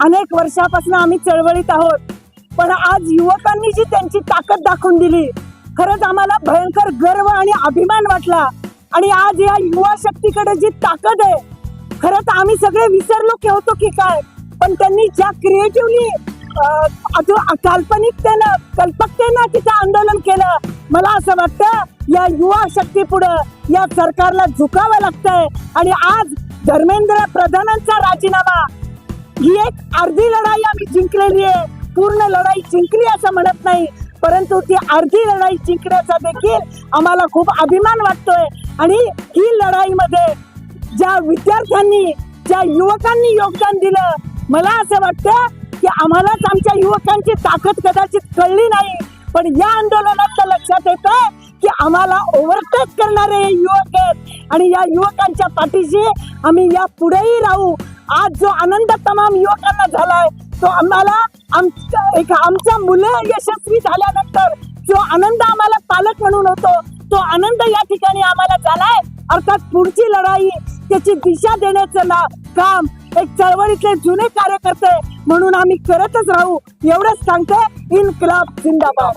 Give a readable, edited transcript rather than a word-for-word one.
अनेक वर्षापासून आम्ही चळवळीत आहोत, पण आज युवकांनी जी त्यांची ताकद दाखवून दिली, खरंच आम्हाला भयंकर गर्व आणि अभिमान वाटला. आणि आज या युवा शक्तीकडे जी ताकद आहे, खरंच आम्ही सगळे विसरलो की होतो की काय, पण त्यांनी ज्या क्रिएटिव्हली काल्पनिकतेनं कल्पकतेनं तिथं आंदोलन केलं, मला असं वाटतं या युवा शक्ती पुढे या सरकारला झुकावं लागतंय. आणि आज धर्मेंद्र प्रधानांचा राजीनामा ही एक अर्धी लढाई आम्ही जिंकलेली आहे. पूर्ण लढाई जिंकली असं म्हणत नाही, परंतु ती अर्धी लढाई जिंकण्याचा देखील आम्हाला खूप अभिमान वाटतोय. आणि ही लढाईमध्ये ज्या विद्यार्थ्यांनी ज्या युवकांनी योगदान दिलं, मला असं वाटतं की आम्हालाच आमच्या युवकांची ताकद कदाचित कळली नाही, पण या आंदोलनात लक्षात येतं की आम्हाला ओव्हरटेक करणारे हे युवक आहेत आणि या युवकांच्या पाठीशी आम्ही या पुढेही राहू. आज जो आनंद तमाम युवकांना झालाय, तो आम्हाला आमच्या मुलं यशस्वी झाल्यानंतर जो आनंद आम्हाला पालक म्हणून होतो, तो आनंद या ठिकाणी आम्हाला झालाय. अर्थात पुढची लढाई त्याची दिशा देण्याचं काम एक चळवळीतले जुने कार्यकर्ते म्हणून आम्ही करतच राहू, एवढंच सांगते. इन्कलाब जिंदाबाद.